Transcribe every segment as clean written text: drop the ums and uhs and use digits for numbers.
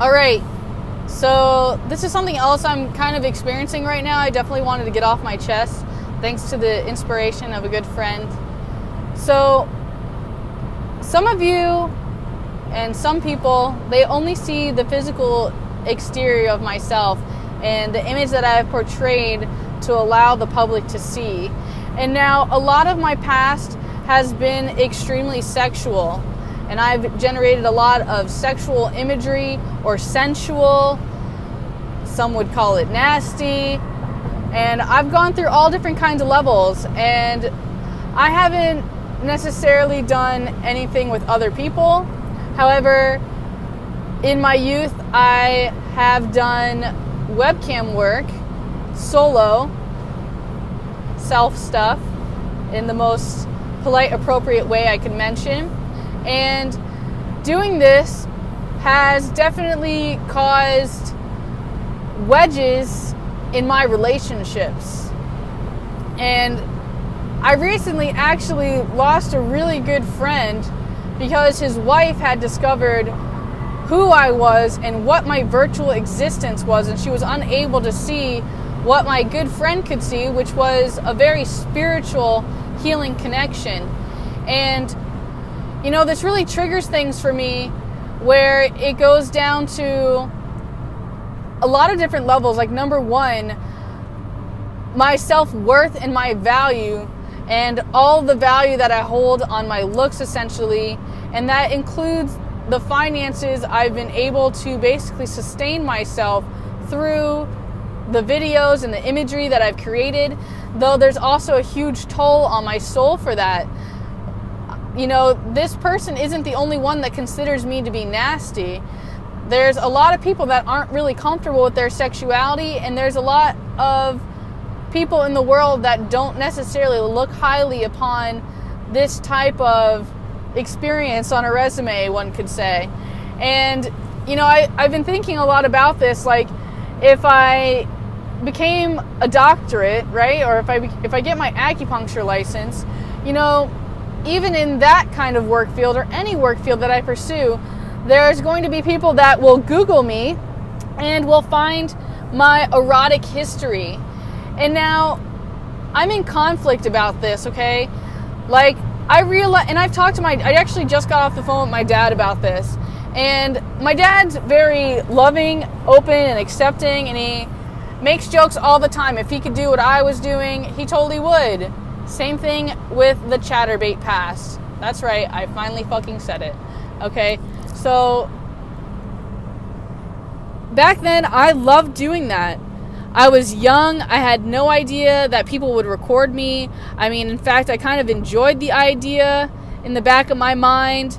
All right. So this is something else I'm kind of experiencing right now. I definitely wanted to get off my chest thanks to the inspiration of a good friend. So some of you and some people, they only see the physical exterior of myself and the image that I have portrayed to allow the public to see. And now a lot of my past has been extremely sexual, and I've generated a lot of sexual imagery or sensual. Some would call it nasty. And I've gone through all different kinds of levels, and I haven't necessarily done anything with other people. However, in my youth, I have done webcam work, solo, self stuff, in the most polite, appropriate way I can mention. And doing this has definitely caused wedges in my relationships. And I recently actually lost a really good friend because his wife had discovered who I was and what my virtual existence was, and she was unable to see what my good friend could see, which was a very spiritual healing connection. And you know, this really triggers things for me where it goes down to a lot of different levels. Like, number one, my self-worth and my value and all the value that I hold on my looks, essentially, and that includes the finances I've been able to basically sustain myself through the videos and the imagery that I've created, though there's also a huge toll on my soul for that. You know, this person isn't the only one that considers me to be nasty. There's a lot of people that aren't really comfortable with their sexuality, and there's a lot of people in the world that don't necessarily look highly upon this type of experience on a resume, one could say. And, you know, I've been thinking a lot about this. Like, if I became a doctorate, right, or if I get my acupuncture license, you know, even in that kind of work field or any work field that I pursue, there's going to be people that will Google me and will find my erotic history. And now I'm in conflict about this, okay? Like, I realize, and I've talked to I actually just got off the phone with my dad about this. And my dad's very loving, open, and accepting, and he makes jokes all the time. If he could do what I was doing, he totally would. Same thing with the Chaturbate Pass. That's right, I finally fucking said it. Okay, so back then I loved doing that. I was young, I had no idea that people would record me. I mean, in fact, I kind of enjoyed the idea in the back of my mind,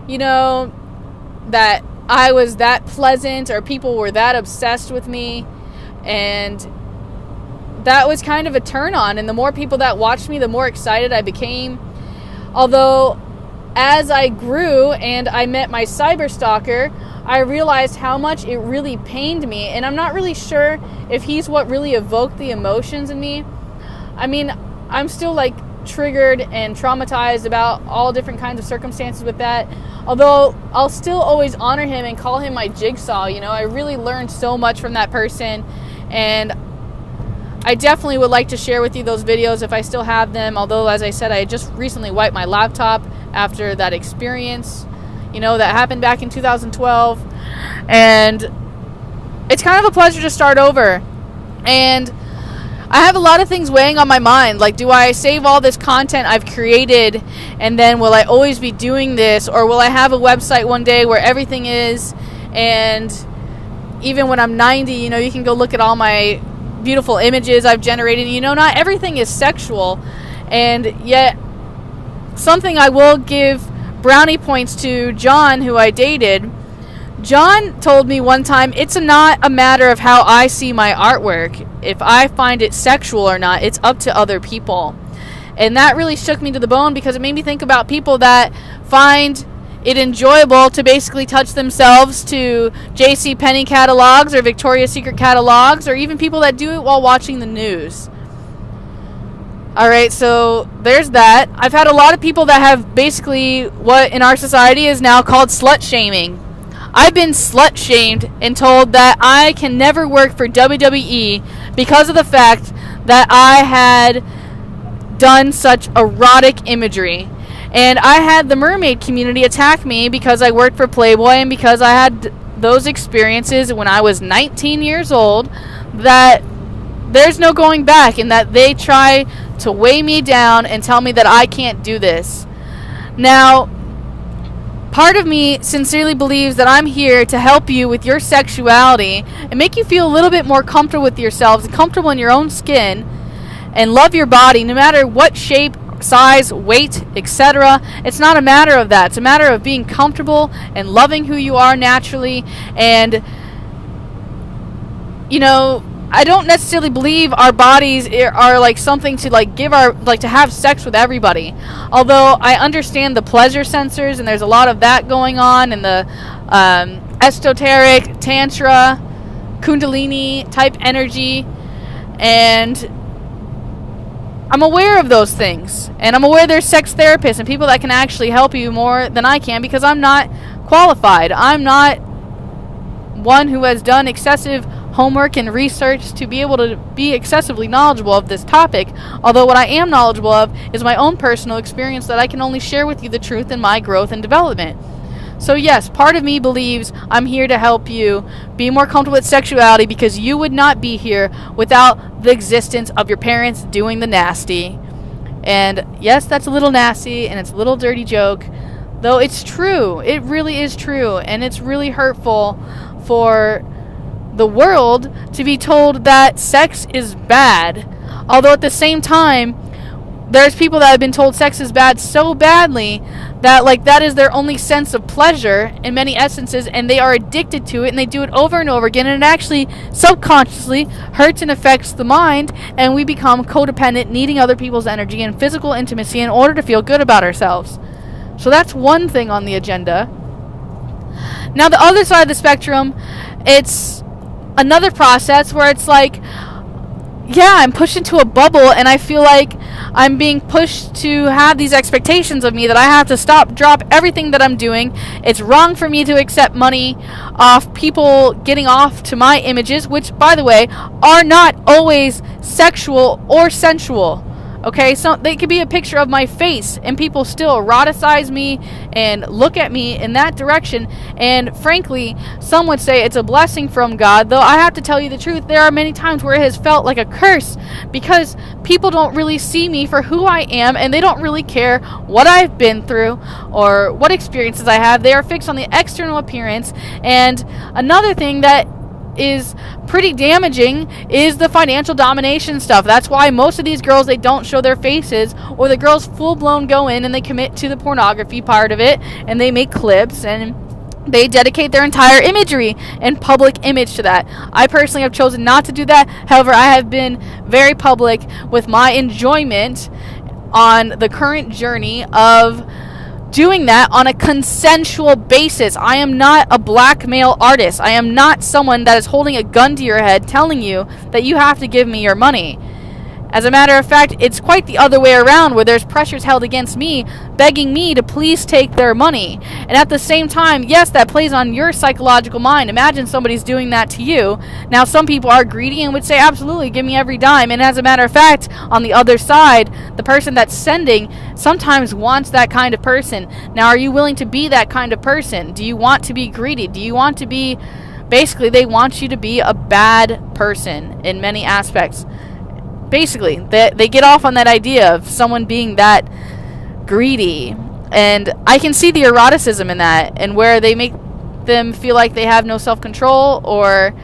you know, that I was that pleasant or people were that obsessed with me. And that was kind of a turn on, and the more people that watched me, the more excited I became. Although, as I grew and I met my cyber stalker, I realized how much it really pained me, and I'm not really sure if he's what really evoked the emotions in me. I mean, I'm still like triggered and traumatized about all different kinds of circumstances with that. Although I'll still always honor him and call him my jigsaw. You know, I really learned so much from that person, and I definitely would like to share with you those videos if I still have them, although, as I said, I just recently wiped my laptop after that experience, you know, that happened back in 2012, and it's kind of a pleasure to start over. And I have a lot of things weighing on my mind, like, do I save all this content I've created, and then will I always be doing this, or will I have a website one day where everything is, and even when I'm 90, you know, you can go look at all my beautiful images I've generated. You know, not everything is sexual, and yet something I will give brownie points to John, who I dated. John told me one time, it's not a matter of how I see my artwork. If I find it sexual or not, it's up to other people. And that really shook me to the bone, because it made me think about people that find it enjoyable to basically touch themselves to JCPenney catalogs or Victoria's Secret catalogs, or even people that do it while watching the news. Alright, so there's that. I've had a lot of people that have basically what in our society is now called slut shaming. I've been slut shamed and told that I can never work for WWE because of the fact that I had done such erotic imagery. And I had the mermaid community attack me because I worked for Playboy and because I had those experiences when I was 19 years old, that there's no going back, and that they try to weigh me down and tell me that I can't do this. Now, part of me sincerely believes that I'm here to help you with your sexuality and make you feel a little bit more comfortable with yourselves and comfortable in your own skin and love your body no matter what shape, size, weight, etc. It's not a matter of that. It's a matter of being comfortable and loving who you are naturally. And, you know, I don't necessarily believe our bodies are like something to like give our, like to have sex with everybody. Although I understand the pleasure sensors, and there's a lot of that going on in the esoteric, tantra, kundalini type energy. And I'm aware of those things, and I'm aware there's sex therapists and people that can actually help you more than I can, because I'm not qualified. I'm not one who has done excessive homework and research to be able to be excessively knowledgeable of this topic. Although what I am knowledgeable of is my own personal experience, that I can only share with you the truth in my growth and development. So yes, part of me believes I'm here to help you be more comfortable with sexuality, because you would not be here without the existence of your parents doing the nasty. And yes, that's a little nasty and it's a little dirty joke, though it's true. It really is true, and it's really hurtful for the world to be told that sex is bad. Although at the same time, there's people that have been told sex is bad so badly that like that is their only sense of pleasure in many essences, and they are addicted to it, and they do it over and over again, and it actually subconsciously hurts and affects the mind, and we become codependent, needing other people's energy and physical intimacy in order to feel good about ourselves. So that's one thing on the agenda. Now the other side of the spectrum, it's another process where it's like, yeah, I'm pushed into a bubble, and I feel like I'm being pushed to have these expectations of me that I have to drop everything that I'm doing. It's wrong for me to accept money off people getting off to my images, which, by the way, are not always sexual or sensual. Okay, so they could be a picture of my face, and people still eroticize me and look at me in that direction. And frankly, some would say it's a blessing from God, though I have to tell you the truth, there are many times where it has felt like a curse, because people don't really see me for who I am, and they don't really care what I've been through or what experiences I have. They are fixed on the external appearance. And another thing that is pretty damaging is the financial domination stuff. That's why most of these girls, they don't show their faces, or the girls full-blown go in and they commit to the pornography part of it, and they make clips and they dedicate their entire imagery and public image to that. I personally have chosen not to do that. However, I have been very public with my enjoyment on the current journey of doing that on a consensual basis. I am not a blackmail artist. I am not someone that is holding a gun to your head telling you that you have to give me your money. As a matter of fact, it's quite the other way around, where there's pressures held against me, begging me to please take their money. And at the same time, yes, that plays on your psychological mind. Imagine somebody's doing that to you. Now, some people are greedy and would say, absolutely, give me every dime. And as a matter of fact, on the other side, the person that's sending sometimes wants that kind of person. Now, are you willing to be that kind of person? Do you want to be greedy? Do you want to be... Basically, they want you to be a bad person in many aspects. Basically, they get off on that idea of someone being that greedy. And I can see the eroticism in that, and where they make them feel like they have no self-control, or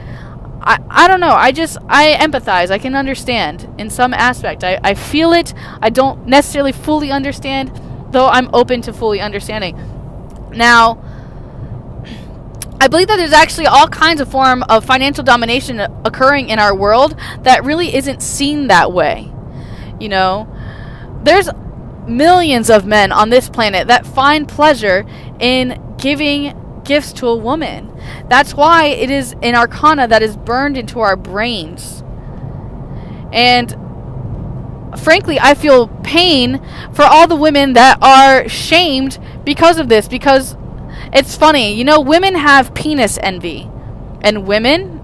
I don't know. I empathize. I can understand in some aspect. I feel it. I don't necessarily fully understand, though I'm open to fully understanding. Now, I believe that there's actually all kinds of form of financial domination occurring in our world that really isn't seen that way. You know, there's millions of men on this planet that find pleasure in giving gifts to a woman. That's why it is an arcana that is burned into our brains. And frankly, I feel pain for all the women that are shamed because of this, because It's funny. You know, women have penis envy. And women...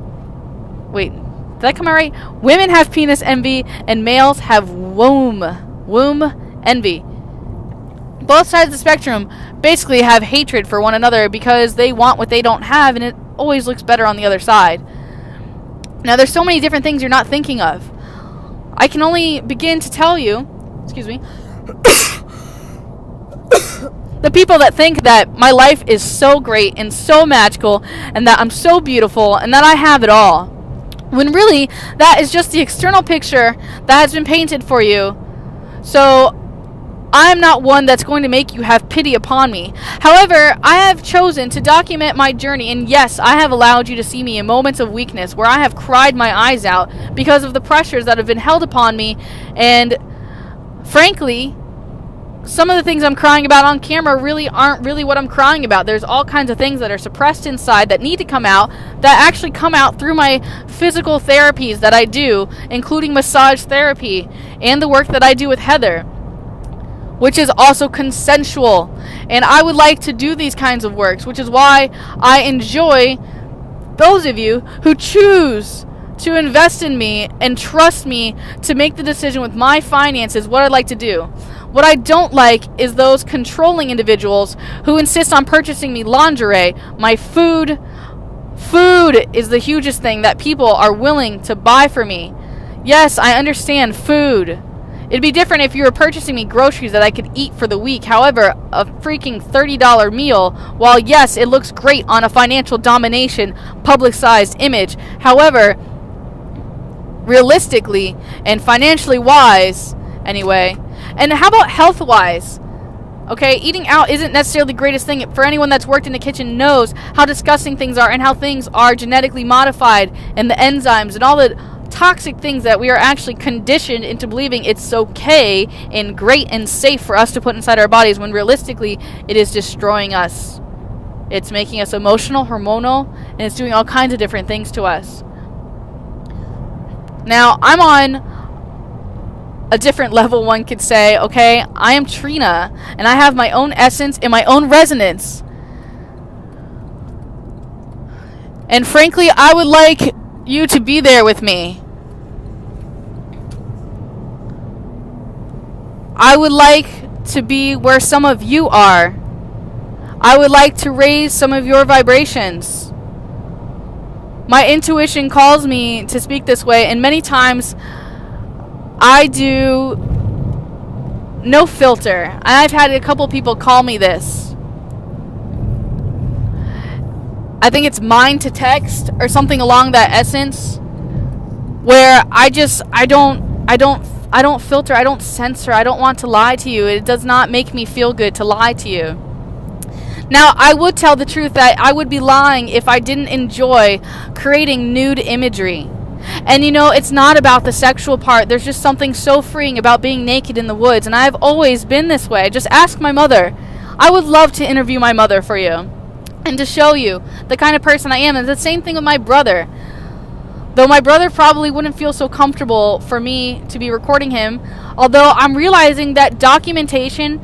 Wait, did that come out right? Women have penis envy and males have womb envy. Both sides of the spectrum basically have hatred for one another because they want what they don't have, and it always looks better on the other side. Now, there's so many different things you're not thinking of. I can only begin to tell you, excuse me, the people that think that my life is so great and so magical and that I'm so beautiful and that I have it all. When really, that is just the external picture that has been painted for you. So, I'm not one that's going to make you have pity upon me. However, I have chosen to document my journey, and yes, I have allowed you to see me in moments of weakness where I have cried my eyes out because of the pressures that have been held upon me, and frankly, some of the things I'm crying about on camera really aren't really what I'm crying about. There's all kinds of things that are suppressed inside that need to come out, that actually come out through my physical therapies that I do, including massage therapy and the work that I do with Heather, which is also consensual. And I would like to do these kinds of works, which is why I enjoy those of you who choose to invest in me and trust me to make the decision with my finances what I'd like to do. What I don't like is those controlling individuals who insist on purchasing me lingerie, my food. Food is the hugest thing that people are willing to buy for me. Yes, I understand food. It'd be different if you were purchasing me groceries that I could eat for the week. However, a freaking $30 meal, while yes, it looks great on a financial domination, publicized image. However, realistically and financially wise, anyway. And how about health-wise? Okay, eating out isn't necessarily the greatest thing. For anyone that's worked in the kitchen knows how disgusting things are and how things are genetically modified and the enzymes and all the toxic things that we are actually conditioned into believing it's okay and great and safe for us to put inside our bodies when realistically it is destroying us. It's making us emotional, hormonal, and it's doing all kinds of different things to us. Now, I'm on a different level, one could say, okay? I am Trina, and I have my own essence and my own resonance. And frankly, I would like you to be there with me. I would like to be where some of you are. I would like to raise some of your vibrations. My intuition calls me to speak this way, and many times I do no filter. I've had a couple people call me this. I think it's mind to text or something along that essence, where I don't filter, I don't censor, I don't want to lie to you. It does not make me feel good to lie to you. Now, I would tell the truth that I would be lying if I didn't enjoy creating nude imagery. And you know, it's not about the sexual part. There's just something so freeing about being naked in the woods, and I've always been this way. Just ask my mother. I would love to interview my mother for you and to show you the kind of person I am. And the same thing with my brother. Though my brother probably wouldn't feel so comfortable for me to be recording him, although I'm realizing that documentation,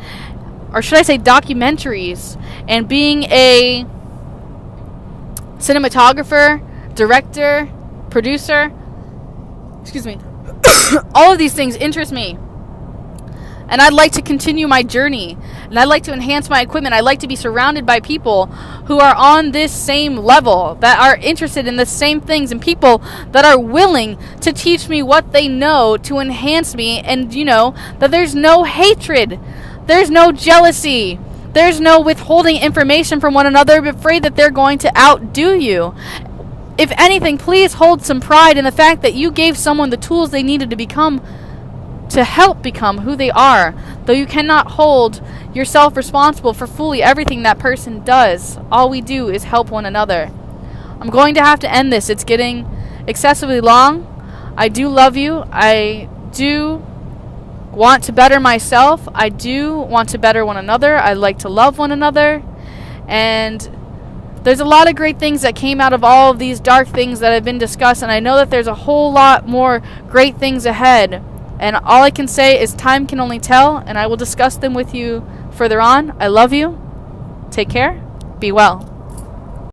or should I say documentaries, and being a cinematographer, director, producer, excuse me, all of these things interest me. And I'd like to continue my journey. And I'd like to enhance my equipment. I'd like to be surrounded by people who are on this same level, that are interested in the same things, and people that are willing to teach me what they know to enhance me. And, you know, that there's no hatred. There's no jealousy. There's no withholding information from one another, afraid that they're going to outdo you. If anything, please hold some pride in the fact that you gave someone the tools they needed to help become who they are, though you cannot hold yourself responsible for fully everything that person does. All we do is help one another. I'm going to have to end this. It's getting excessively long. I do love you. I do want to better myself. I do want to better one another. I like to love one another. And there's a lot of great things that came out of all of these dark things that have been discussed, and I know that there's a whole lot more great things ahead. And all I can say is time can only tell, and I will discuss them with you further on. I love you. Take care. Be well.